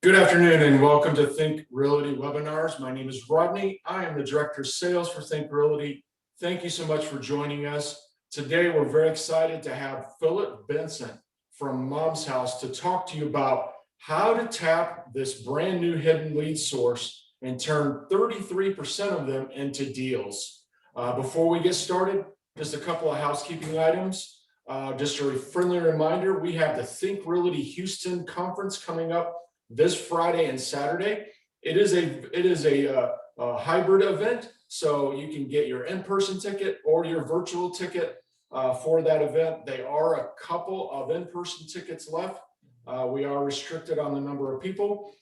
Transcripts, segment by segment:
Good afternoon and welcome to Think Realty webinars. My name is Rodney. I am the Director of Sales for Think Realty. Thank you so much for joining us. Today, we're very excited to have Philip Vincent from Mom's House to talk to you about how to tap this brand new hidden lead source and turn 33% of them into deals. Before we get started, just a couple of housekeeping items. Just a friendly reminder, we have the Think Realty Houston conference coming up this Friday and Saturday. It is a hybrid event, so you can get your in-person ticket or your virtual ticket for that event. There are a couple of in-person tickets left. We are restricted on the number of people,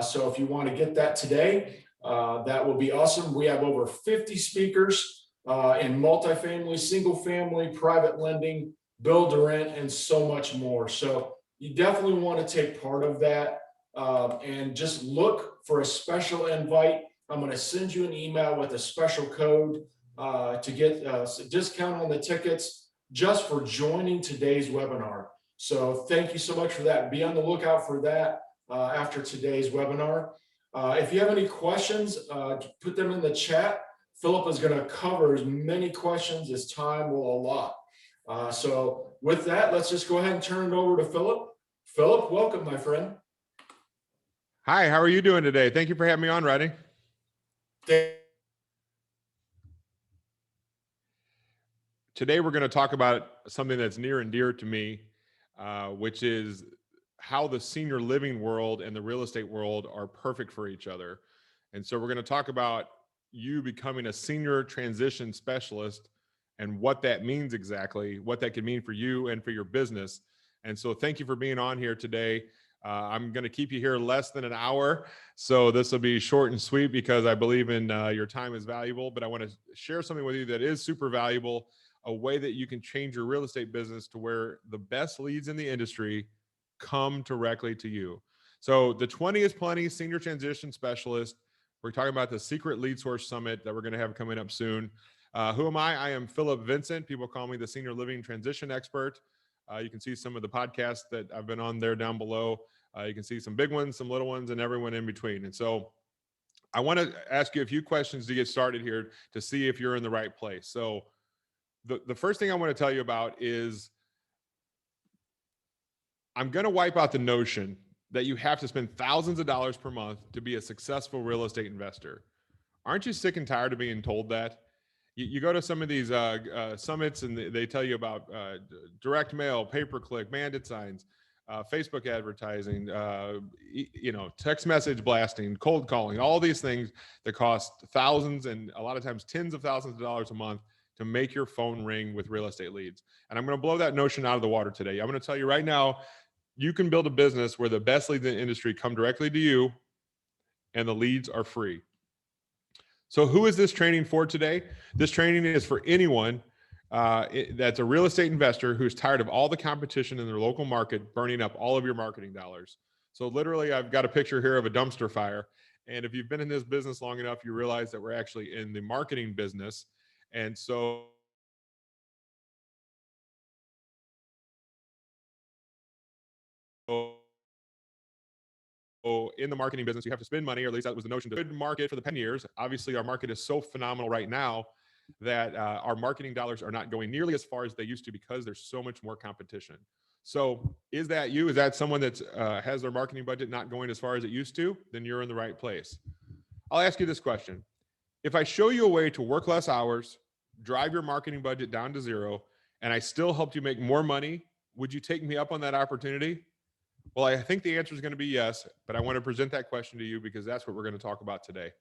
so if you want to get that today, that will be awesome. We have over 50 speakers in multifamily, single family, private lending, build to rent, and so much more. So you definitely want to take part of that. And just look for a special invite. I'm going to send you an email with a special code to get a discount on the tickets just for joining today's webinar. So thank you so much for that. Be on the lookout for that after today's webinar. If you have any questions, put them in the chat. Philip is going to cover as many questions as time will allot. So with that, let's just go ahead and turn it over to Philip. Philip, welcome, my friend. Hi, how are you doing today? Thank you for having me on, Rodney. Today, we're going to talk about something that's near and dear to me, which is how the senior living world and the real estate world are perfect for each other. And so we're going to talk about you becoming a senior transition specialist and what that means exactly, what that can mean for you and for your business. And so thank you for being on here today. I'm going to keep you here less than an hour. So this will be short and sweet because I believe in your time is valuable, but I want to share something with you that is super valuable, a way that you can change your real estate business to where the best leads in the industry come directly to you. So the 20 is plenty senior transition specialist. We're talking about the secret lead source summit that we're going to have coming up soon. Who am I? I am Philip Vincent. People call me the senior living transition expert. You can see some of the podcasts that I've been on there down below. You can see some big ones, some little ones, and everyone in between. And so I want to ask you a few questions to get started here to see if you're in the right place. So the first thing I want to tell you about is I'm going to wipe out the notion that you have to spend thousands of dollars per month to be a successful real estate investor. Aren't you sick and tired of being told that? You go to some of these summits and they tell you about direct mail, pay-per-click, mandate signs, Facebook advertising, text message blasting, cold calling, all these things that cost thousands and a lot of times tens of thousands of dollars a month to make your phone ring with real estate leads. And I'm going to blow that notion out of the water today. I'm going to tell you right now, you can build a business where the best leads in the industry come directly to you and the leads are free. So who is this training for today? This training is for anyone that's a real estate investor who's tired of all the competition in their local market burning up all of your marketing dollars. So literally, I've got a picture here of a dumpster fire. And if you've been in this business long enough, you realize that we're actually in the marketing business. And so in the marketing business, you have to spend money, or at least that was the notion. Good market for the 10 years. Obviously, our market is so phenomenal right now that our marketing dollars are not going nearly as far as they used to because there's so much more competition. So is that you? Is that someone that has their marketing budget not going as far as it used to? Then you're in the right place. I'll ask you this question. If I show you a way to work less hours, drive your marketing budget down to zero, and I still helped you make more money, would you take me up on that opportunity? Well, I think the answer is going to be yes, but I want to present that question to you because that's what we're going to talk about today.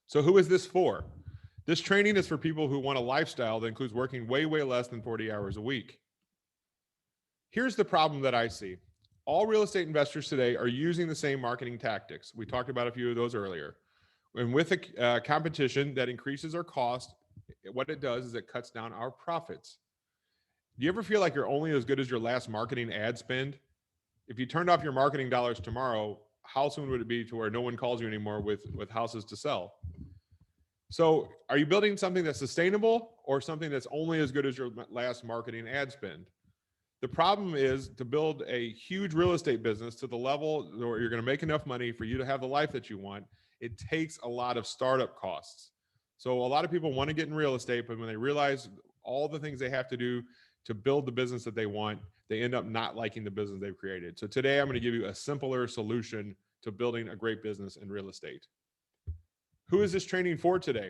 So who is this for? This training is for people who want a lifestyle that includes working way, way less than 40 hours a week. Here's the problem that I see. All real estate investors today are using the same marketing tactics. We talked about a few of those earlier. And with a competition that increases our cost, what it does is it cuts down our profits. Do you ever feel like you're only as good as your last marketing ad spend? If you turned off your marketing dollars tomorrow, how soon would it be to where no one calls you anymore with houses to sell? So are you building something that's sustainable or something that's only as good as your last marketing ad spend? The problem is to build a huge real estate business to the level where you're going to make enough money for you to have the life that you want. It takes a lot of startup costs. So a lot of people want to get in real estate, but when they realize all the things they have to do to build the business that they want, they end up not liking the business they've created. So today I'm going to give you a simpler solution to building a great business in real estate. Who is this training for today?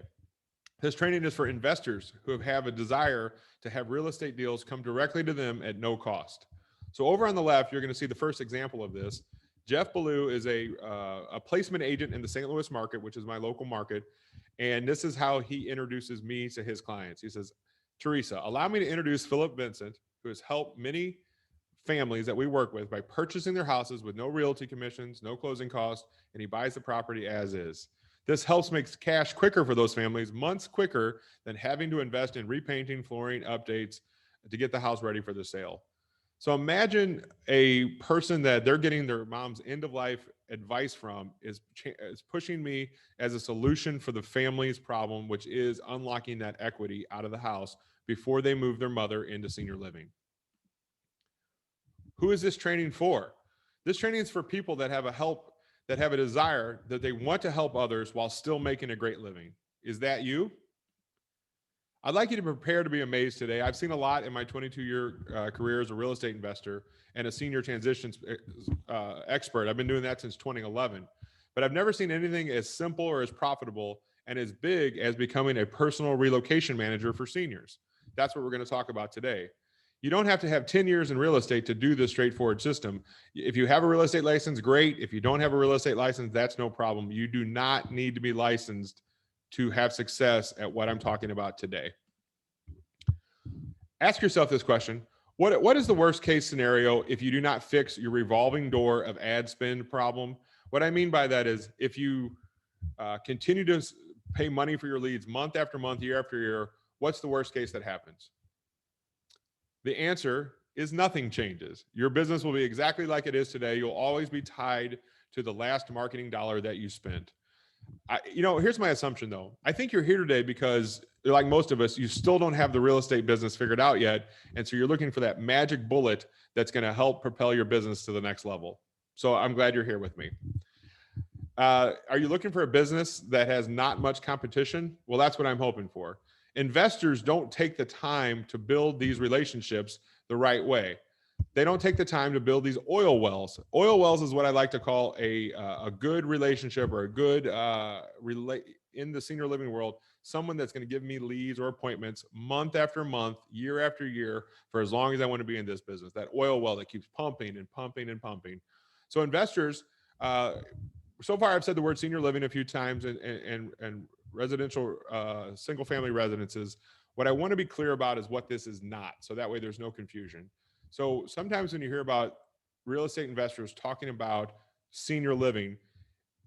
This training is for investors who have a desire to have real estate deals come directly to them at no cost. So over on the left, you're going to see the first example of this. Jeff Ballou is a placement agent in the St. Louis market, which is my local market. And this is how he introduces me to his clients. He says, Teresa, allow me to introduce Philip Vincent, who has helped many families that we work with by purchasing their houses with no realty commissions, no closing costs, and he buys the property as is. This helps make cash quicker for those families, months quicker than having to invest in repainting, flooring, updates to get the house ready for the sale. So imagine a person that they're getting their mom's end of life advice from is pushing me as a solution for the family's problem, which is unlocking that equity out of the house before they move their mother into senior living. Who is this training for? This training is for people that have a desire that they want to help others while still making a great living. Is that you? I'd like you to prepare to be amazed today. I've seen a lot in my 22-year career as a real estate investor and a senior transitions expert. I've been doing that since 2011, but I've never seen anything as simple or as profitable and as big as becoming a personal relocation manager for seniors. That's what we're going to talk about today. You don't have to have 10 years in real estate to do this straightforward system. If you have a real estate license, great. If you don't have a real estate license, that's no problem. You do not need to be licensed to have success at what I'm talking about today. Ask yourself this question. What is the worst case scenario if you do not fix your revolving door of ad spend problem? What I mean by that is if you continue to pay money for your leads month after month, year after year, what's the worst case that happens? The answer is nothing changes. Your business will be exactly like it is today. You'll always be tied to the last marketing dollar that you spent. Here's my assumption though. I think you're here today because, like most of us, you still don't have the real estate business figured out yet. And so you're looking for that magic bullet that's going to help propel your business to the next level. So I'm glad you're here with me. Are you looking for a business that has not much competition? Well, that's what I'm hoping for. Investors don't take the time to build these relationships the right way. They don't take the time to build these oil wells. Oil wells is what I like to call a good relationship or a good in the senior living world, someone that's going to give me leads or appointments month after month, year after year, for as long as I want to be in this business. That oil well that keeps pumping and pumping and pumping. So investors, so far I've said the word senior living a few times and residential single family residences. What I want to be clear about is what this is not. So that way there's no confusion. So sometimes when you hear about real estate investors talking about senior living,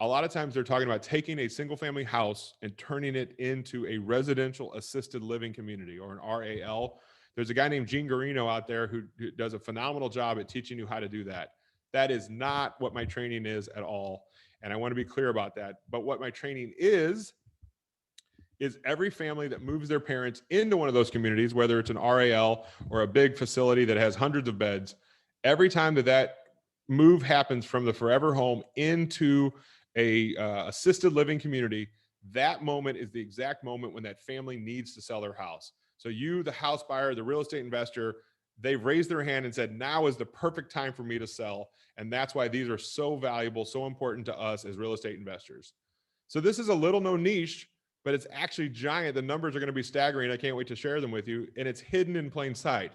a lot of times they're talking about taking a single family house and turning it into a residential assisted living community or an RAL. There's a guy named Gene Garino out there who does a phenomenal job at teaching you how to do that. That is not what my training is at all. And I want to be clear about that. But what my training is every family that moves their parents into one of those communities, whether it's an RAL or a big facility that has hundreds of beds, every time that move happens from the forever home into a assisted living community, that moment is the exact moment when that family needs to sell their house. So you, the house buyer, the real estate investor, they've raised their hand and said, now is the perfect time for me to sell. And that's why these are so valuable, so important to us as real estate investors. So this is a little known niche, but it's actually giant. The numbers are going to be staggering. I can't wait to share them with you. And it's hidden in plain sight,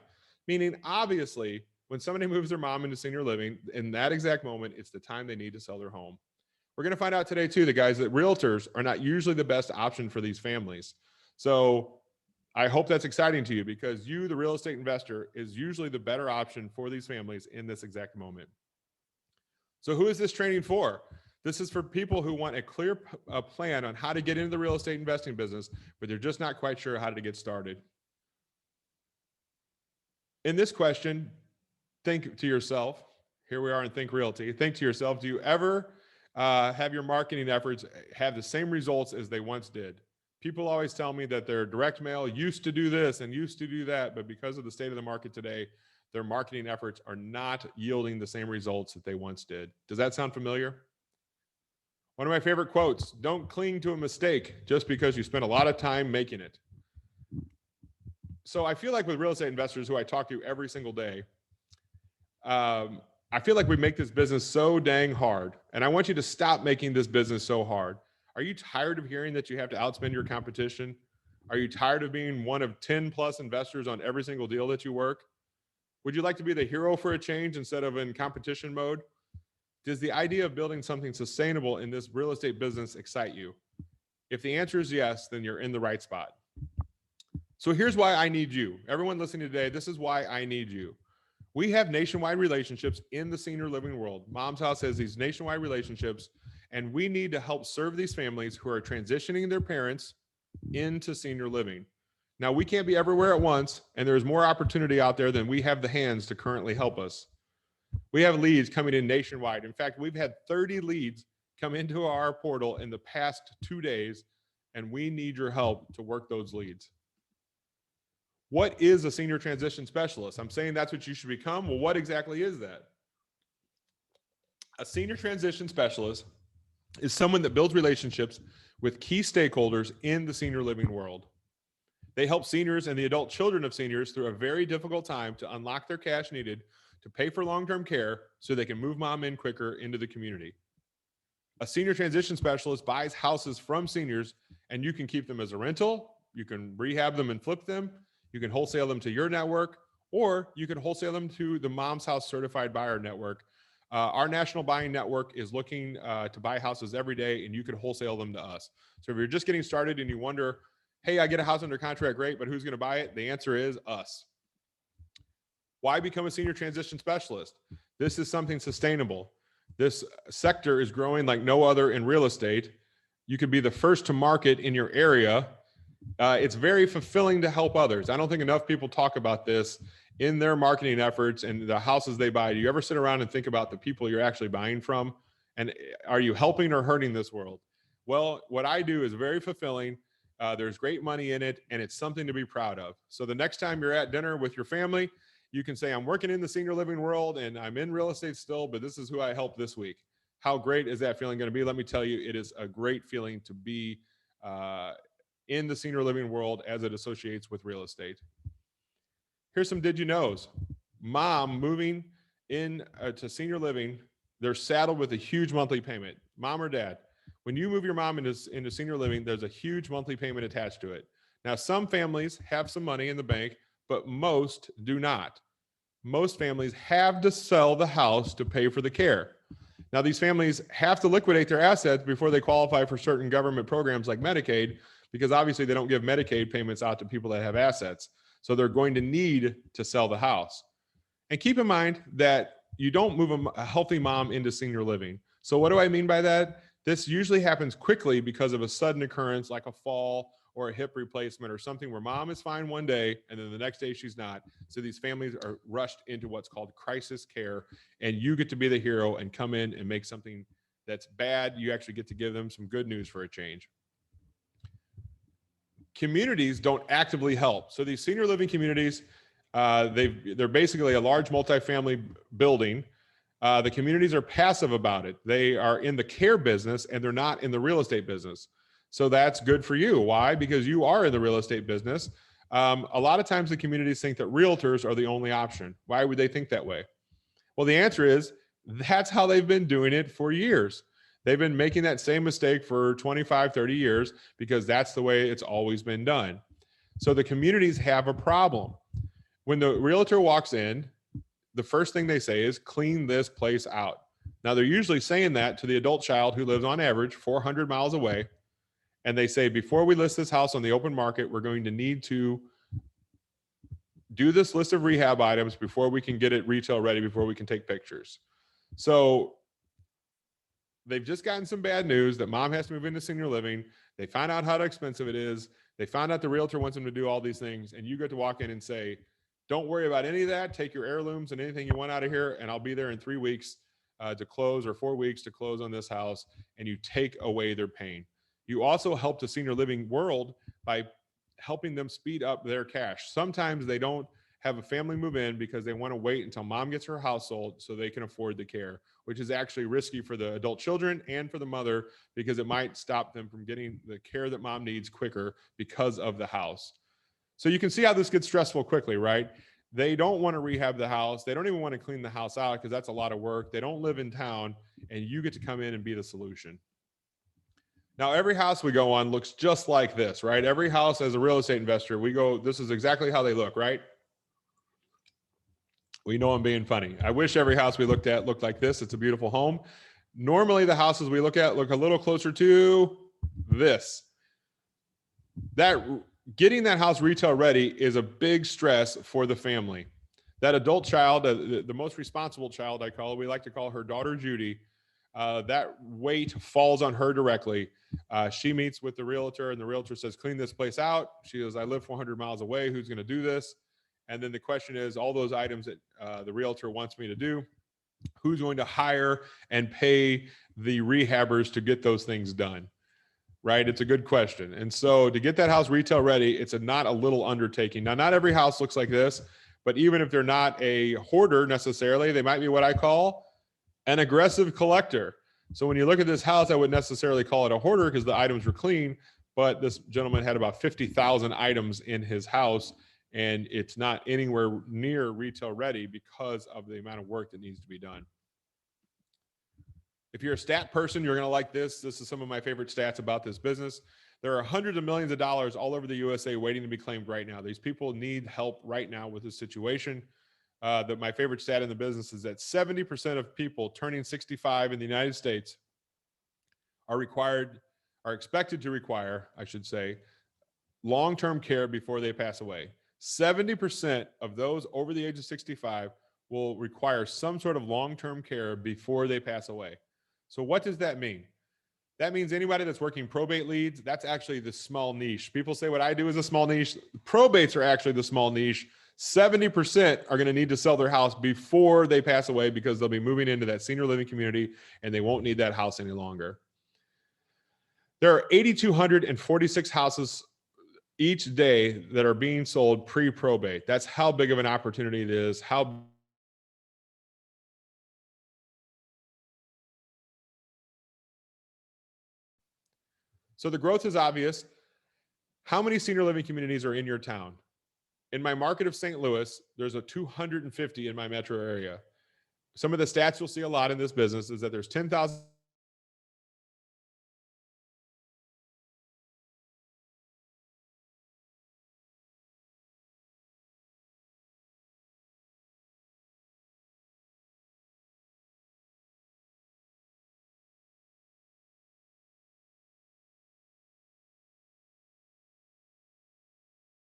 meaning obviously when somebody moves their mom into senior living, in that exact moment, it's the time they need to sell their home. We're going to find out today too, the guys, that realtors are not usually the best option for these families. So I hope that's exciting to you because you, the real estate investor, is usually the better option for these families in this exact moment. So who is this training for? This is for people who want a clear plan on how to get into the real estate investing business, but they're just not quite sure how to get started. In this question, think to yourself, here we are in Think Realty, think to yourself, do you ever have your marketing efforts have the same results as they once did? People always tell me that their direct mail used to do this and used to do that, but because of the state of the market today, their marketing efforts are not yielding the same results that they once did. Does that sound familiar? One of my favorite quotes: don't cling to a mistake just because you spent a lot of time making it. So I feel like with real estate investors who I talk to every single day, I feel like we make this business so dang hard. And I want you to stop making this business so hard. Are you tired of hearing that you have to outspend your competition? Are you tired of being one of 10 plus investors on every single deal that you work? Would you like to be the hero for a change instead of in competition mode? Does the idea of building something sustainable in this real estate business excite you? If the answer is yes, then you're in the right spot. So here's why I need you. Everyone listening today, this is why I need you. We have nationwide relationships in the senior living world. Mom's House has these nationwide relationships, and we need to help serve these families who are transitioning their parents into senior living. Now, we can't be everywhere at once, and there's more opportunity out there than we have the hands to currently help us. We have leads coming in nationwide. In fact, we've had 30 leads come into our portal in the past 2 days, and we need your help to work those leads. What is a senior transition specialist? I'm saying that's what you should become. Well, what exactly is that? A senior transition specialist is someone that builds relationships with key stakeholders in the senior living world. They help seniors and the adult children of seniors through a very difficult time to unlock their cash needed to pay for long-term care so they can move mom in quicker into the community. A senior transition specialist buys houses from seniors, and you can keep them as a rental, you can rehab them and flip them, you can wholesale them to your network, or you can wholesale them to the Mom's House Certified Buyer Network. Our national buying network is looking to buy houses every day, and you can wholesale them to us. So if you're just getting started and you wonder, hey, I get a house under contract, great, but who's going to buy it? The answer is us. Why become a senior transition specialist? This is something sustainable. This sector is growing like no other in real estate. You could be the first to market in your area. It's very fulfilling to help others. I don't think enough people talk about this in their marketing efforts and the houses they buy. Do you ever sit around and think about the people you're actually buying from? And are you helping or hurting this world? Well, what I do is very fulfilling. There's great money in it, and it's something to be proud of. So the next time you're at dinner with your family, you can say, I'm working in the senior living world and I'm in real estate still, but this is who I helped this week. How great is that feeling going to be? Let me tell you, it is a great feeling to be in the senior living world as it associates with real estate. Here's some did you knows. Mom moving in to senior living, they're saddled with a huge monthly payment. Mom or dad, when you move your mom into senior living, there's a huge monthly payment attached to it. Now, some families have some money in the bank, but most do not. Most families have to sell the house to pay for the care. Now, these families have to liquidate their assets before they qualify for certain government programs like Medicaid, because obviously they don't give Medicaid payments out to people that have assets. So they're going to need to sell the house. And keep in mind that you don't move a healthy mom into senior living. So what do I mean by that? This usually happens quickly because of a sudden occurrence like a fall or a hip replacement or something where mom is fine one day and then the next day she's not. So these families are rushed into what's called crisis care, and you get to be the hero and come in and make something that's bad. You actually get to give them some good news for a change. Communities don't actively help. So these senior living communities, they're basically a large multifamily building. The communities are passive about it. They are in the care business and they're not in the real estate business. So that's good for you. Why? Because you are in the real estate business. A lot of times the communities think that realtors are the only option. Why would they think that way? Well, the answer is that's how they've been doing it for years. They've been making that same mistake for 25, 30 years because that's the way it's always been done. So the communities have a problem. When the realtor walks in, the first thing they say is clean this place out. Now, they're usually saying that to the adult child who lives on average 400 miles away. And they say, before we list this house on the open market, we're going to need to do this list of rehab items before we can get it retail ready, before we can take pictures. So they've just gotten some bad news that mom has to move into senior living. They found out how expensive it is. They found out the realtor wants them to do all these things. And you get to walk in and say, don't worry about any of that. Take your heirlooms and anything you want out of here. And I'll be there in 3 weeks to close, or 4 weeks to close on this house. And you take away their pain. You also help the senior living world by helping them speed up their cash. Sometimes they don't have a family move in because they want to wait until mom gets her house sold so they can afford the care, which is actually risky for the adult children and for the mother because it might stop them from getting the care that mom needs quicker because of the house. So you can see how this gets stressful quickly, right? They don't want to rehab the house. They don't even want to clean the house out because that's a lot of work. They don't live in town, and you get to come in and be the solution. Now, every house we go on looks just like this, right? Every house as a real estate investor, we go, this is exactly how they look, right? We know I'm being funny. I wish every house we looked at looked like this. It's a beautiful home. Normally, the houses we look at look a little closer to this. That getting that house retail ready is a big stress for the family. That adult child, the most responsible child, I call it, we like to call her daughter Judy. That weight falls on her directly. She meets with the realtor, and the realtor says, "Clean this place out." She goes, "I live 400 miles away. Who's going to do this?" And then the question is, all those items that the realtor wants me to do, who's going to hire and pay the rehabbers to get those things done? Right? It's a good question. And so to get that house retail ready, it's not a little undertaking. Now, not every house looks like this, but even if they're not a hoarder necessarily, they might be what I call an aggressive collector. So when you look at this house, I wouldn't necessarily call it a hoarder because the items were clean, but this gentleman had about 50,000 items in his house, and it's not anywhere near retail ready because of the amount of work that needs to be done. If you're a stat person, you're going to like this. This is some of my favorite stats about this business. There are hundreds of millions of dollars all over the USA waiting to be claimed right now. These people need help right now with this situation. My favorite stat in the business is that 70% of people turning 65 in the United States are expected to require, I should say, long-term care before they pass away. 70% of those over the age of 65 will require some sort of long-term care before they pass away. So what does that mean? That means anybody that's working probate leads, that's actually the small niche. People say what I do is a small niche. Probates are actually the small niche. 70% are going to need to sell their house before they pass away because they'll be moving into that senior living community and they won't need that house any longer. There are 8,246 houses each day that are being sold pre-probate. That's how big of an opportunity it is, how so the growth is obvious. How many senior living communities are in your town? In my market of St. Louis, there's a 250 in my metro area. Some of the stats you'll see a lot in this business is that there's 10,000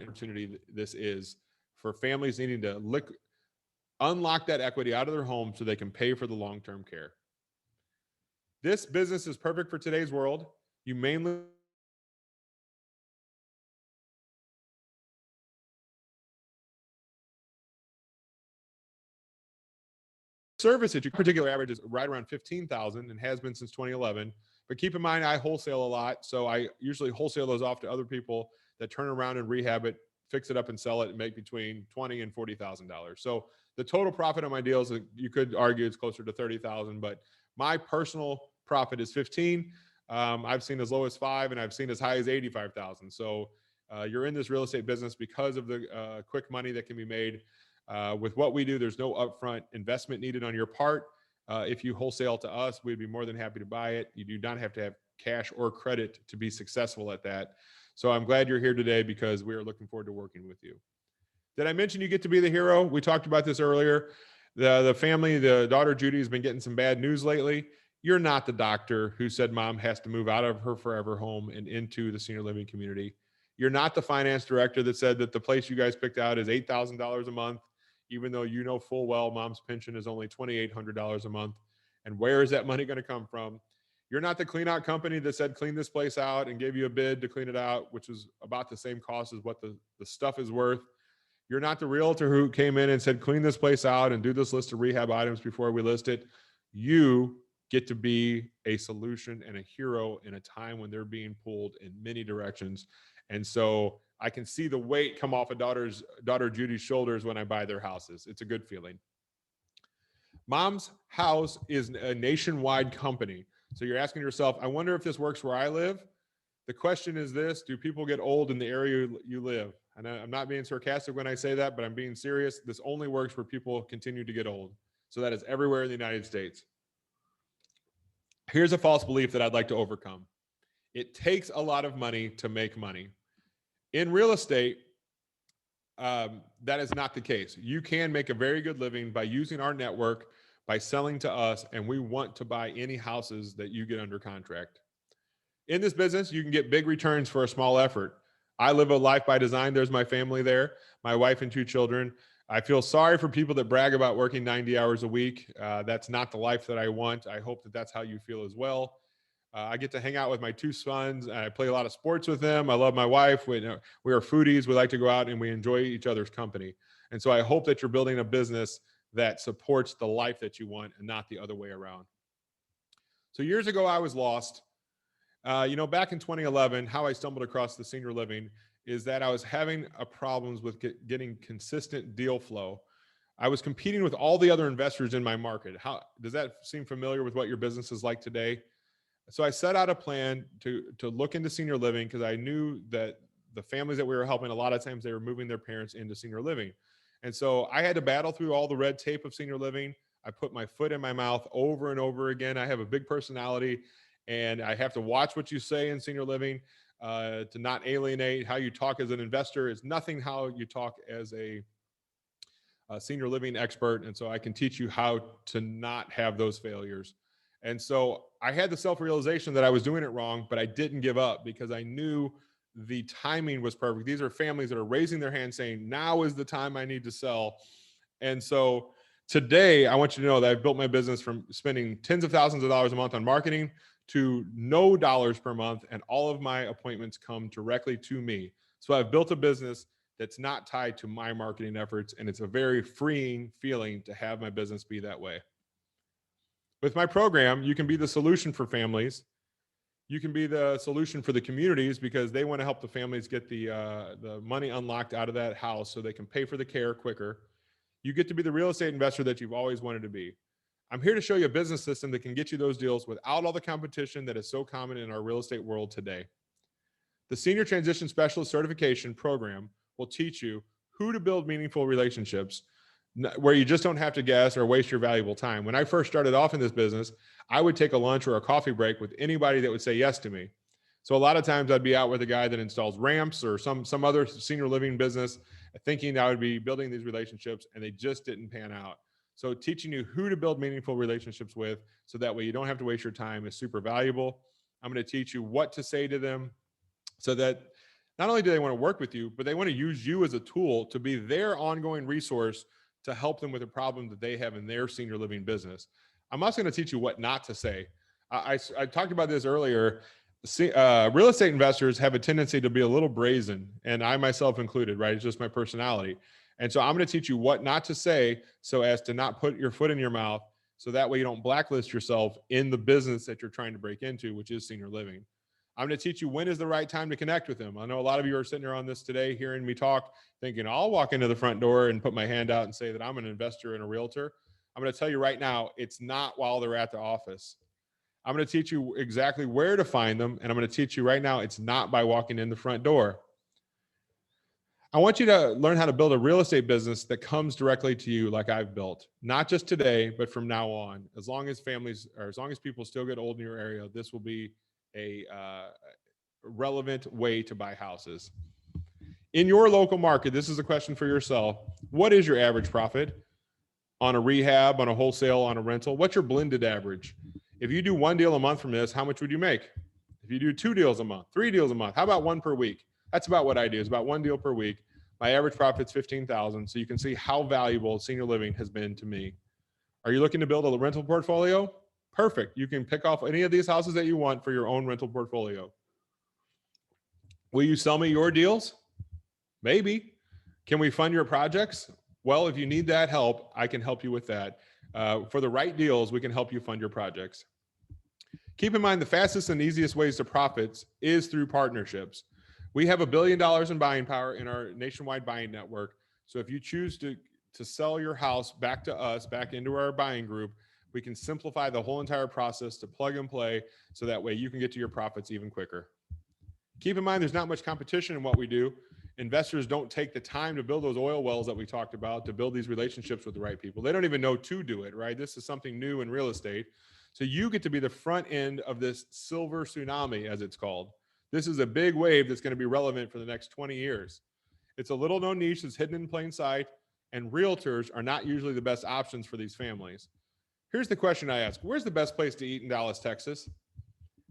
opportunity this is for families needing to unlock that equity out of their home so they can pay for the long-term care. This business is perfect for today's world. You mainly service it. Your particular average is right around 15,000 and has been since 2011. But keep in mind, I wholesale a lot. So I usually wholesale those off to other people that turn around and rehab it, fix it up and sell it and make between $20,000 and $40,000. So the total profit on my deals, you could argue it's closer to 30,000, but my personal profit is 15. I've seen as low as 5 and I've seen as high as 85,000. So you're in this real estate business because of the quick money that can be made. With what we do, there's no upfront investment needed on your part. If you wholesale to us, we'd be more than happy to buy it. You do not have to have cash or credit to be successful at that. So I'm glad you're here today because we are looking forward to working with you. Did I mention you get to be the hero? We talked about this earlier. The family, the daughter Judy has been getting some bad news lately. You're not the doctor who said mom has to move out of her forever home and into the senior living community. You're not the finance director that said that the place you guys picked out is $8,000 a month, even though you know full well mom's pension is only $2,800 a month. And where is that money going to come from? You're not the clean out company that said clean this place out and gave you a bid to clean it out, which is about the same cost as what the stuff is worth. You're not the realtor who came in and said clean this place out and do this list of rehab items before we list it. You get to be a solution and a hero in a time when they're being pulled in many directions. And so I can see the weight come off of daughter Judy's shoulders when I buy their houses. It's a good feeling. Mom's House is a nationwide company. So you're asking yourself, I wonder if this works where I live. The question is this: do people get old in the area you live? And I'm not being sarcastic when I say that, but I'm being serious. This only works where people continue to get old. So that is everywhere in the United States. Here's a false belief that I'd like to overcome. It takes a lot of money to make money. In real estate, that is not the case. You can make a very good living by using our network, by selling to us, and we want to buy any houses that you get under contract. In this business, you can get big returns for a small effort. I live a life by design. There's my family there, my wife and 2 children. I feel sorry for people that brag about working 90 hours a week. That's not the life that I want. I hope that that's how you feel as well. I get to hang out with my 2 sons. I play a lot of sports with them. I love my wife. We are foodies. We like to go out and we enjoy each other's company. And so I hope that you're building a business that supports the life that you want and not the other way around. So years ago, I was lost. Back in 2011, how I stumbled across the senior living is that I was having problems with getting consistent deal flow. I was competing with all the other investors in my market. How does that seem familiar with what your business is like today? So I set out a plan to look into senior living because I knew that the families that we were helping, a lot of times they were moving their parents into senior living. And so I had to battle through all the red tape of senior living. I put my foot in my mouth over and over again. I have a big personality and I have to watch what you say in senior living to not alienate. How you talk as an investor is nothing how you talk as a senior living expert. And so I can teach you how to not have those failures. And so I had the self-realization that I was doing it wrong, but I didn't give up because I knew the timing was perfect. These are families that are raising their hand saying, now is the time I need to sell. And so today I want you to know that I've built my business from spending tens of thousands of dollars a month on marketing to no dollars per month. And all of my appointments come directly to me. So I've built a business that's not tied to my marketing efforts. And it's a very freeing feeling to have my business be that way. With my program, you can be the solution for families. You can be the solution for the communities because they want to help the families get the money unlocked out of that house so they can pay for the care quicker. You get to be the real estate investor that you've always wanted to be. I'm here to show you a business system that can get you those deals without all the competition that is so common in our real estate world today. The Senior Transition Specialist Certification Program will teach you who to build meaningful relationships where you just don't have to guess or waste your valuable time. When I first started off in this business, I would take a lunch or a coffee break with anybody that would say yes to me. So a lot of times I'd be out with a guy that installs ramps or some other senior living business thinking I would be building these relationships, and they just didn't pan out. So teaching you who to build meaningful relationships with so that way you don't have to waste your time is super valuable. I'm going to teach you what to say to them so that not only do they want to work with you, but they want to use you as a tool to be their ongoing resource to help them with a problem that they have in their senior living business. I'm also going to teach you what not to say. I talked about this earlier. Real estate investors have a tendency to be a little brazen, and I myself included, right? It's just my personality. And so I'm going to teach you what not to say so as to not put your foot in your mouth, so that way you don't blacklist yourself in the business that you're trying to break into, which is senior living. I'm going to teach you when is the right time to connect with them. I know a lot of you are sitting here on this today, hearing me talk, thinking I'll walk into the front door and put my hand out and say that I'm an investor and a realtor. I'm going to tell you right now, it's not while they're at the office. I'm going to teach you exactly where to find them. And I'm going to teach you right now, it's not by walking in the front door. I want you to learn how to build a real estate business that comes directly to you like I've built, not just today, but from now on. As long as families, or as long as people still get old in your area, this will be a relevant way to buy houses. In your local market, this is a question for yourself. What is your average profit on a rehab, on a wholesale, on a rental? What's your blended average? If you do 1 deal a month from this, how much would you make? If you do 2 deals a month, 3 deals a month, how about 1 per week? That's about what I do. It's about 1 deal per week. My average profit's $15,000. So you can see how valuable senior living has been to me. Are you looking to build a rental portfolio? Perfect. You can pick off any of these houses that you want for your own rental portfolio. Will you sell me your deals? Maybe. Can we fund your projects? Well, if you need that help, I can help you with that. For the right deals, we can help you fund your projects. Keep in mind, the fastest and easiest ways to profits is through partnerships. We have $1 billion in buying power in our nationwide buying network. So if you choose to sell your house back to us, back into our buying group, we can simplify the whole entire process to plug and play, so that way you can get to your profits even quicker. Keep in mind, there's not much competition in what we do. Investors don't take the time to build those oil wells that we talked about, to build these relationships with the right people. They don't even know to do it, right? This is something new in real estate. So you get to be the front end of this silver tsunami, as it's called. This is a big wave that's going to be relevant for the next 20 years. It's a little known niche that's hidden in plain sight, and realtors are not usually the best options for these families. Here's the question I ask: where's the best place to eat in Dallas, Texas?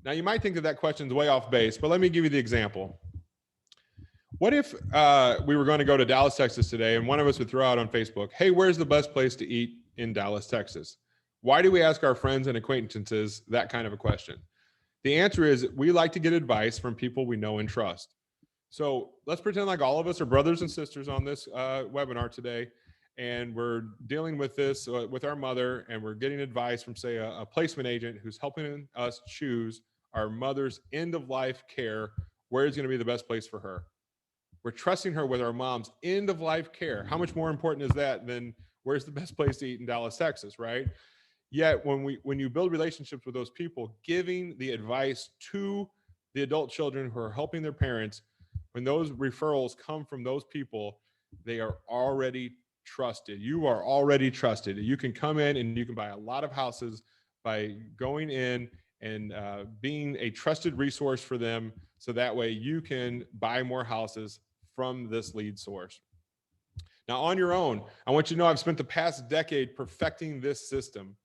Now, you might think that that question's way off base, but let me give you the example. What if we were going to go to Dallas, Texas today, and one of us would throw out on Facebook, hey, where's the best place to eat in Dallas, Texas? Why do we ask our friends and acquaintances that kind of a question? The answer is we like to get advice from people we know and trust. So let's pretend like all of us are brothers and sisters on this webinar today, and we're dealing with this with our mother, and we're getting advice from, say, a placement agent who's helping us choose our mother's end-of-life care, where is going to be the best place for her. We're trusting her with our mom's end-of-life care. How much more important is that than where's the best place to eat in Dallas, Texas, right? Yet when you build relationships with those people, giving the advice to the adult children who are helping their parents, when those referrals come from those people, they are already trusted. You are already trusted. You can come in and you can buy a lot of houses by going in and being a trusted resource for them, so that way you can buy more houses from this lead source. Now, on your own, I want you to know I've spent the past decade perfecting this system.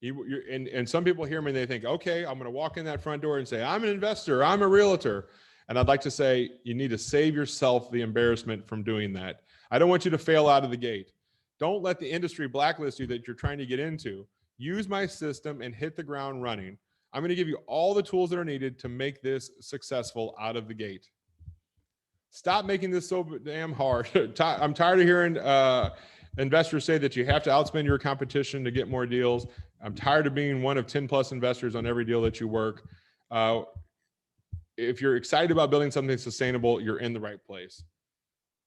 And some people hear me and they think, okay, I'm going to walk in that front door and say, I'm an investor, I'm a realtor. And I'd like to say, you need to save yourself the embarrassment from doing that. I don't want you to fail out of the gate. Don't let the industry blacklist you that you're trying to get into. Use my system and hit the ground running. I'm going to give you all the tools that are needed to make this successful out of the gate. Stop making this so damn hard. I'm tired of hearing investors say that you have to outspend your competition to get more deals. I'm tired of being one of 10 plus investors on every deal that you work. If you're excited about building something sustainable, you're in the right place.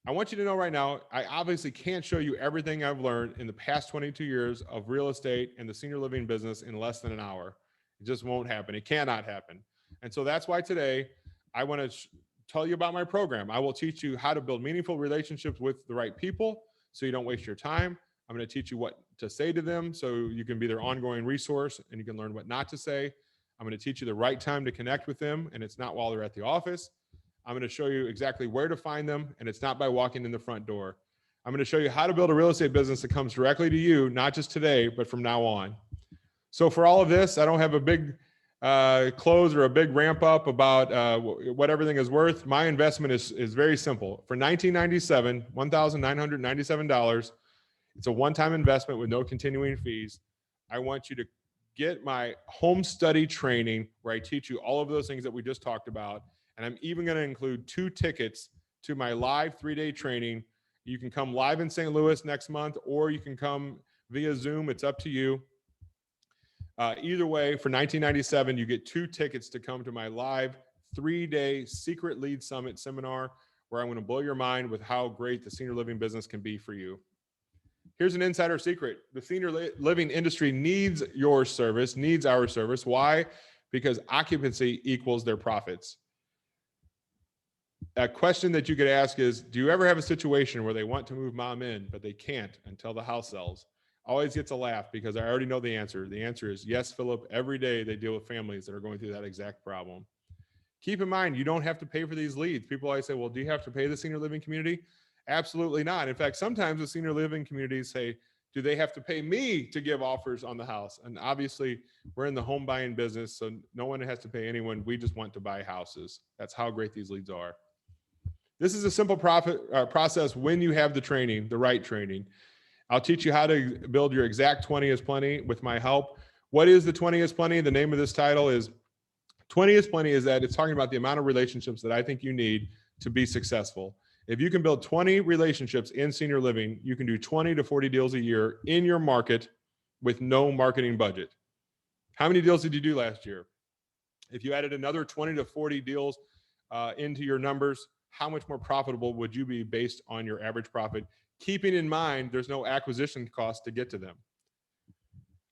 I want you to know right now, I obviously can't show you everything I've learned in the past 22 years of real estate and the senior living business in less than an hour. It just won't happen. It cannot happen. And so that's why today I want to tell you about my program. I will teach you how to build meaningful relationships with the right people so you don't waste your time. I'm going to teach you what to say to them so you can be their ongoing resource and you can learn what not to say. I'm going to teach you the right time to connect with them, and it's not while they're at the office. I'm going to show you exactly where to find them, and it's not by walking in the front door. I'm going to show you how to build a real estate business that comes directly to you, not just today, but from now on. So for all of this, I don't have a big close or a big ramp up about what everything is worth. My investment is very simple. For $1997, $1,997, it's a one-time investment with no continuing fees. I want you to get my home study training where I teach you all of those things that we just talked about. And I'm even going to include 2 tickets to my live 3-day training. You can come live in St. Louis next month, or you can come via Zoom. It's up to you. Either way, for $1997, you get 2 tickets to come to my live 3-day secret lead summit seminar, where I'm going to blow your mind with how great the senior living business can be for you. Here's an insider secret. The senior living industry needs your service, needs our service. Why? Because occupancy equals their profits. A question that you could ask is, do you ever have a situation where they want to move mom in, but they can't until the house sells? Always gets a laugh because I already know the answer. The answer is yes, Philip. Every day they deal with families that are going through that exact problem. Keep in mind, you don't have to pay for these leads. People always say, well, do you have to pay the senior living community? Absolutely not. In fact, sometimes the senior living communities say, do they have to pay me to give offers on the house? And obviously, we're in the home buying business, so no one has to pay anyone. We just want to buy houses. That's how great these leads are. This is a simple process when you have the training, the right training. I'll teach you how to build your exact 20 is plenty with my help. What is the 20 is plenty? The name of this title is 20 is plenty, is that it's talking about the amount of relationships that I think you need to be successful. If you can build 20 relationships in senior living, you can do 20 to 40 deals a year in your market with no marketing budget. How many deals did you do last year? If you added another 20 to 40 deals into your numbers, how much more profitable would you be based on your average profit? Keeping in mind, there's no acquisition cost to get to them.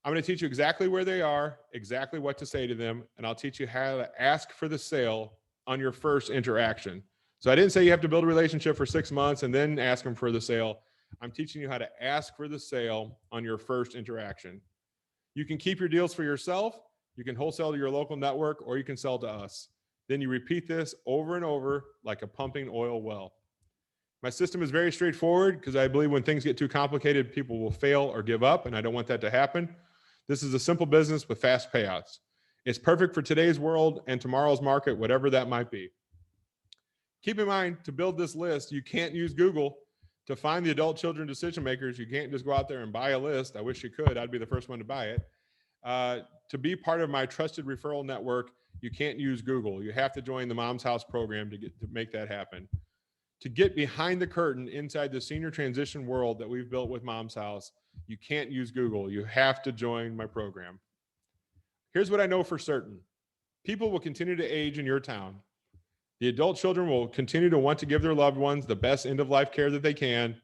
I'm going to teach you exactly where they are, exactly what to say to them, and I'll teach you how to ask for the sale on your first interaction. So I didn't say you have to build a relationship for 6 months and then ask them for the sale. I'm teaching you how to ask for the sale on your first interaction. You can keep your deals for yourself, you can wholesale to your local network, or you can sell to us. Then you repeat this over and over like a pumping oil well. My system is very straightforward because I believe when things get too complicated, people will fail or give up, and I don't want that to happen. This is a simple business with fast payouts. It's perfect for today's world and tomorrow's market, whatever that might be. Keep in mind, to build this list, you can't use Google to find the adult children decision makers. You can't just go out there and buy a list. I wish you could. I'd be the first one to buy it. To be part of my trusted referral network, you can't use Google. You have to join the Mom's House program to make that happen. To get behind the curtain inside the senior transition world that we've built with Mom's House, you can't use Google. You have to join my program. Here's what I know for certain. People will continue to age in your town. The adult children will continue to want to give their loved ones the best end-of-life care that they can.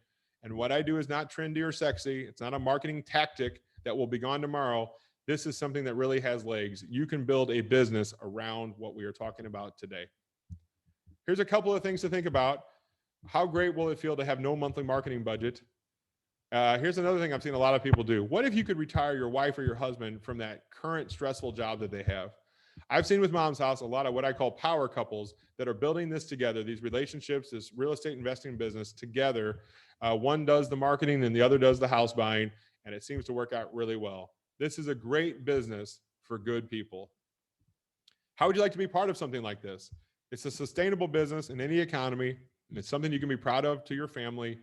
And what I do is not trendy or sexy. It's not a marketing tactic that will be gone tomorrow. This is something that really has legs. You can build a business around what we are talking about today. Here's a couple of things to think about. How great will it feel to have no monthly marketing budget? Here's another thing I've seen a lot of people do. What if you could retire your wife or your husband from that current stressful job that they have? I've seen with Mom's House a lot of what I call power couples that are building this together, these relationships, this real estate investing business together. One does the marketing and the other does the house buying, and it seems to work out really well. This is a great business for good people. How would you like to be part of something like this? It's a sustainable business in any economy. It's something you can be proud of to your family.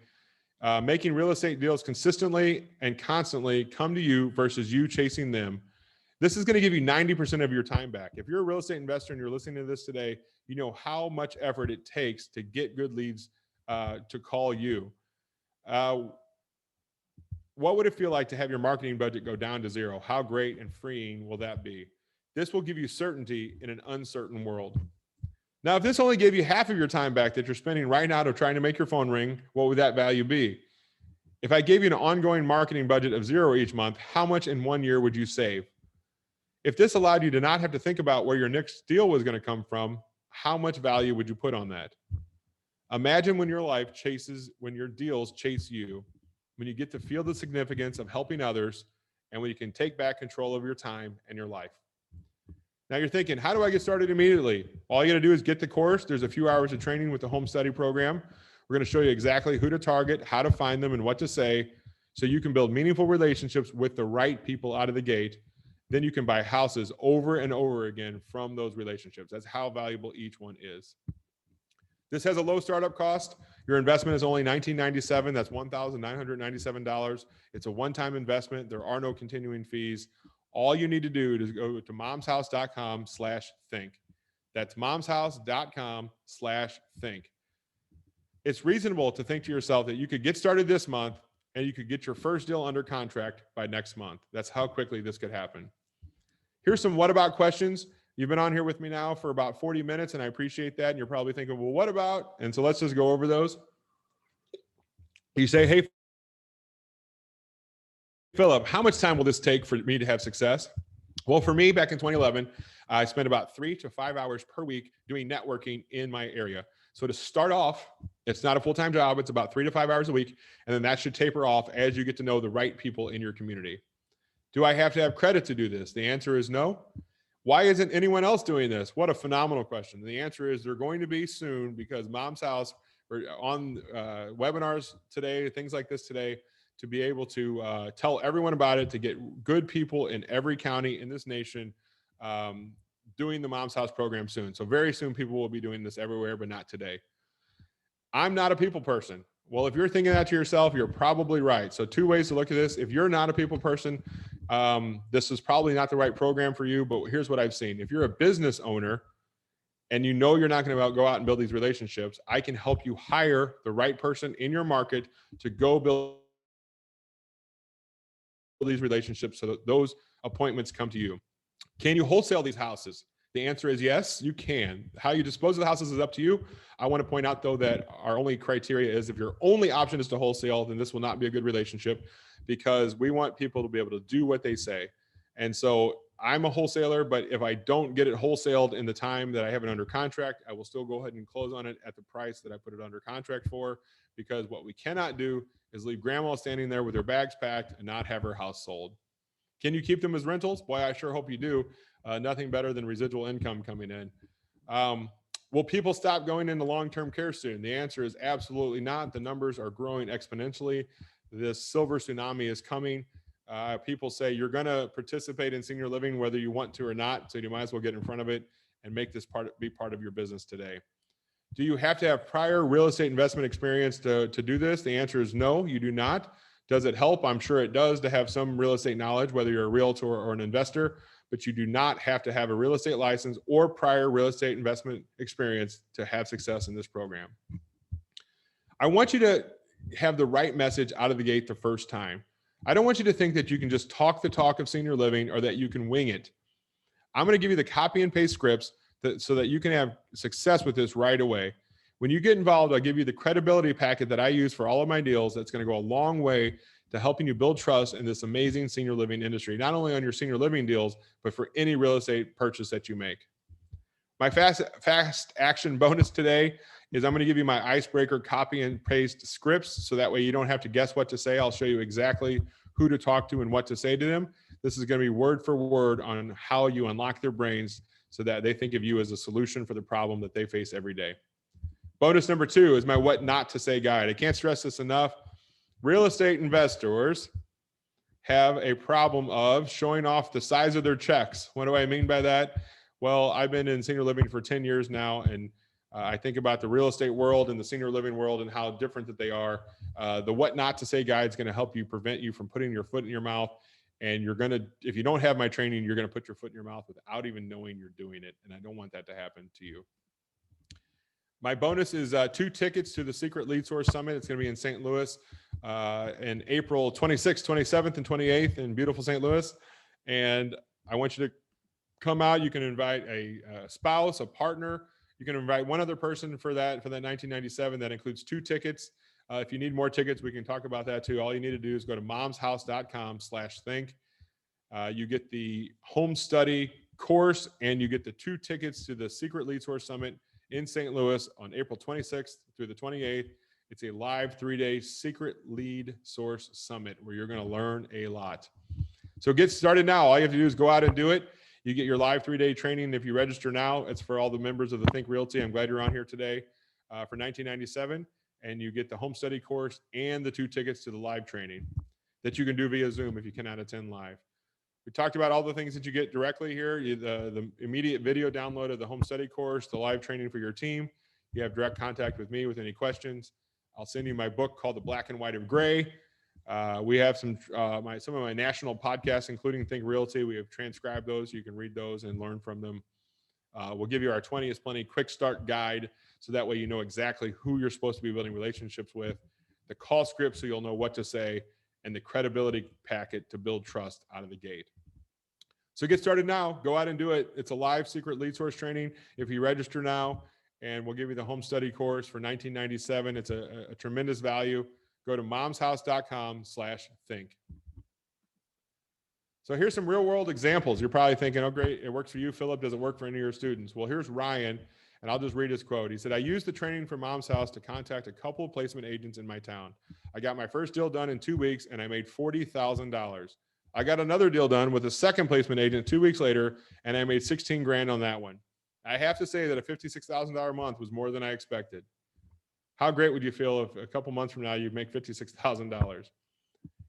Making real estate deals consistently and constantly come to you versus you chasing them. This is going to give you 90% of your time back. If you're a real estate investor and you're listening to this today, you know how much effort it takes to get good leads to call you. What would it feel like to have your marketing budget go down to zero? How great and freeing will that be? This will give you certainty in an uncertain world. Now, if this only gave you half of your time back that you're spending right now to trying to make your phone ring, what would that value be? If I gave you an ongoing marketing budget of zero each month, how much in 1 year would you save? If this allowed you to not have to think about where your next deal was going to come from, how much value would you put on that? Imagine when your life chases, when your deals chase you, when you get to feel the significance of helping others, and when you can take back control of your time and your life. Now you're thinking, how do I get started immediately? All you got to do is get the course. There's a few hours of training with the home study program. We're going to show you exactly who to target, how to find them, and what to say, so you can build meaningful relationships with the right people out of the gate. Then you can buy houses over and over again from those relationships. That's how valuable each one is. This has a low startup cost. Your investment is only $19.97. That's $1,997. It's a one-time investment. There are no continuing fees. All you need to do is go to momshouse.com/think. That's momshouse.com/think. It's reasonable to think to yourself that you could get started this month and you could get your first deal under contract by next month. That's how quickly this could happen. Here's some what about questions. You've been on here with me now for about 40 minutes, and I appreciate that. And you're probably thinking, well, what about? And so let's just go over those. You say, hey, Philip, how much time will this take for me to have success? Well, for me, back in 2011, I spent about 3 to 5 hours per week doing networking in my area. So to start off, it's not a full-time job. It's about 3 to 5 hours a week. And then that should taper off as you get to know the right people in your community. Do I have to have credit to do this? The answer is no. Why isn't anyone else doing this? What a phenomenal question. The answer is they're going to be soon, because Mom's House, we're on webinars today, things like this today, to be able to tell everyone about it, to get good people in every county in this nation doing the Mom's House program soon. So very soon people will be doing this everywhere, but not today. I'm not a people person. Well, if you're thinking that to yourself, you're probably right. So 2 ways to look at this. If you're not a people person, this is probably not the right program for you, but here's what I've seen. If you're a business owner and you know you're not going to go out and build these relationships, I can help you hire the right person in your market to go build these relationships so that those appointments come to you. Can you wholesale these houses? The answer is yes, you can. How you dispose of the houses is up to you. I want to point out, though, that our only criteria is if your only option is to wholesale, then this will not be a good relationship, because we want people to be able to do what they say. And so I'm a wholesaler, but if I don't get it wholesaled in the time that I have it under contract, I will still go ahead and close on it at the price that I put it under contract for, because what we cannot do is leave grandma standing there with her bags packed and not have her house sold. Can you keep them as rentals? Boy, I sure hope you do. Nothing better than residual income coming in. Will people stop going into long-term care soon? The answer is absolutely not. The numbers are growing exponentially. This silver tsunami is coming. People say you're going to participate in senior living whether you want to or not, so you might as well get in front of it and make this be part of your business today. Do you have to have prior real estate investment experience to do this? The answer is no, you do not. Does it help? I'm sure it does to have some real estate knowledge, whether you're a realtor or an investor, but you do not have to have a real estate license or prior real estate investment experience to have success in this program. I want you to have the right message out of the gate the first time. I don't want you to think that you can just talk the talk of senior living or that you can wing it. I'm going to give you the copy and paste scripts so that you can have success with this right away. When you get involved, I'll give you the credibility packet that I use for all of my deals. That's going to go a long way to helping you build trust in this amazing senior living industry, not only on your senior living deals, but for any real estate purchase that you make. My fast action bonus today is I'm going to give you my icebreaker copy and paste scripts, so that way you don't have to guess what to say. I'll show you exactly who to talk to and what to say to them. This is going to be word for word on how you unlock their brains so that they think of you as a solution for the problem that they face every day. Bonus number 2 is my what not to say guide. I can't stress this enough. Real estate investors have a problem of showing off the size of their checks. What do I mean by that? Well, I've been in senior living for 10 years now, and I think about the real estate world and the senior living world and how different that they are. The what not to say guide is going to help you prevent you from putting your foot in your mouth. And you're going to, if you don't have my training, you're going to put your foot in your mouth without even knowing you're doing it. And I don't want that to happen to you. My bonus is 2 tickets to the Secret Lead Source Summit. It's going to be in St. Louis in April 26th, 27th, and 28th in beautiful St. Louis. And I want you to come out. You can invite a spouse, a partner. You can invite one other person for that 1997. That includes 2 tickets. If you need more tickets, we can talk about that too. All you need to do is go to momshouse.com/think. You get the home study course, and you get the 2 tickets to the Secret Lead Source Summit in St. Louis on April 26th through the 28th. It's a live 3-day Secret Lead Source Summit where you're going to learn a lot. So get started now. All you have to do is go out and do it. You get your live 3-day training if you register now. It's for all the members of the Think Realty. I'm glad you're on here today for $19.97. And you get the home study course and the 2 tickets to the live training that you can do via Zoom if you cannot attend live. We talked about all the things that you get directly here. The immediate video download of the home study course, the live training for your team. You have direct contact with me with any questions. I'll send you my book called The Black and White of Gray. We have some of my national podcasts, including Think Realty. We have transcribed those. You can read those and learn from them. We'll give you our 20 is Plenty quick start guide, so that way you know exactly who you're supposed to be building relationships with, the call script so you'll know what to say, and the credibility packet to build trust out of the gate. So get started now. Go out and do it. It's a live Secret Lead Source training if you register now, and we'll give you the home study course for $19.97. It's a tremendous value. Go to momshouse.com/think. So here's some real world examples. You're probably thinking, oh, great, it works for you, Philip. Does it work for any of your students? Well, here's Ryan, and I'll just read his quote. He said, I used the training from Mom's House to contact a couple of placement agents in my town. I got my first deal done in 2 weeks, and I made $40,000. I got another deal done with a second placement agent 2 weeks later, and I made 16 grand on that one. I have to say that a $56,000 a month was more than I expected. How great would you feel if a couple months from now you make $56,000?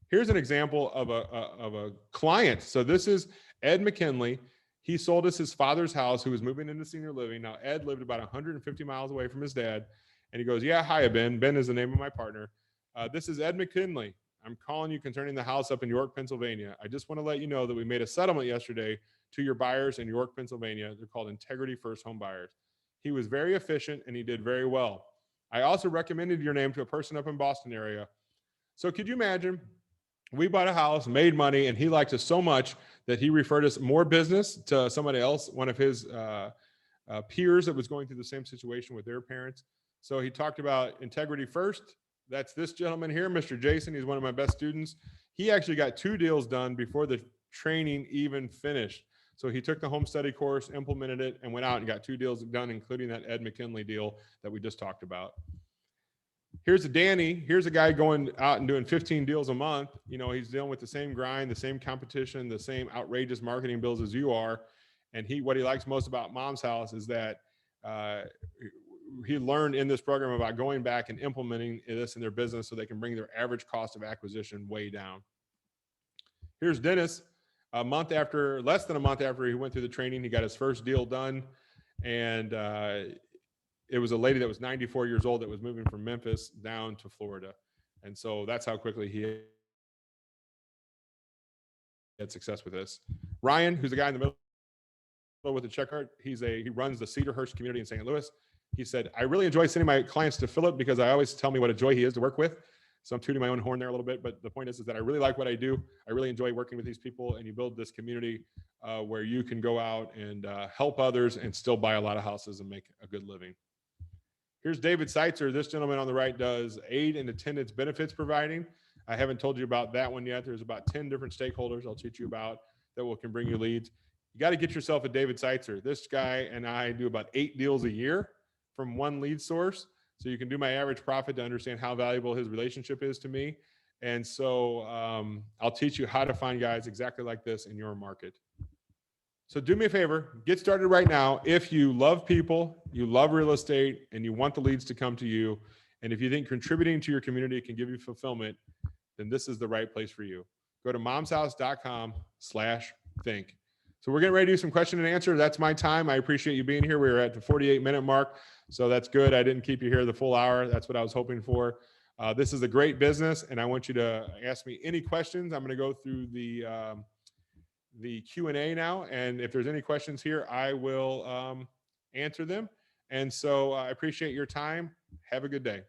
Here's an example of a client. So this is Ed McKinley. He sold us his father's house, who was moving into senior living. Now, Ed lived about 150 miles away from his dad. And he goes, yeah, hi, Ben. Ben is the name of my partner. This is Ed McKinley. I'm calling you concerning the house up in York, Pennsylvania. I just want to let you know that we made a settlement yesterday to your buyers in York, Pennsylvania. They're called Integrity First Home Buyers. He was very efficient, and he did very well. I also recommended your name to a person up in Boston area. So could you imagine We bought a house, made money, and he liked us so much that he referred us more business to somebody else, one of his peers that was going through the same situation with their parents. So he talked about integrity first. That's this gentleman here, Mr. Jason. He's one of my best students. He actually got 2 deals done before the training even finished. So he took the home study course, implemented it, and went out and got 2 deals done, including that Ed McKinley deal that we just talked about. Here's a Danny. Here's a guy going out and doing 15 deals a month. You know, he's dealing with the same grind, the same competition, the same outrageous marketing bills as you are. And what he likes most about Mom's House is that he learned in this program about going back and implementing this in their business so they can bring their average cost of acquisition way down. Here's Dennis. Less than a month after he went through the training, he got his first deal done. And it was a lady that was 94 years old that was moving from Memphis down to Florida. And so that's how quickly he had success with this. Ryan, who's the guy in the middle with the check card, he runs the Cedarhurst community in St. Louis. He said, I really enjoy sending my clients to Philip because I always tell me what a joy he is to work with. So I'm tooting my own horn there a little bit, but the point is that I really like what I do. I really enjoy working with these people, and you build this community where you can go out and help others and still buy a lot of houses and make a good living. Here's David Seitzer. This gentleman on the right does aid and attendance benefits providing. I haven't told you about that one yet. There's about 10 different stakeholders I'll teach you about that can bring you leads. You got to get yourself a David Seitzer. This guy and I do about 8 deals a year from one lead source. So you can do my average profit to understand how valuable his relationship is to me. And so I'll teach you how to find guys exactly like this in your market. So do me a favor, get started right now. If you love people, you love real estate, and you want the leads to come to you, and if you think contributing to your community can give you fulfillment, then this is the right place for you. Go to momshouse.com/think. So we're getting ready to do some question and answer. That's my time. I appreciate you being here. We're at the 48-minute mark, so that's good. I didn't keep you here the full hour. That's what I was hoping for. This is a great business, and I want you to ask me any questions. I'm going to go through the Q&A now, and if there's any questions here, I will answer them. And so I appreciate your time. Have a good day.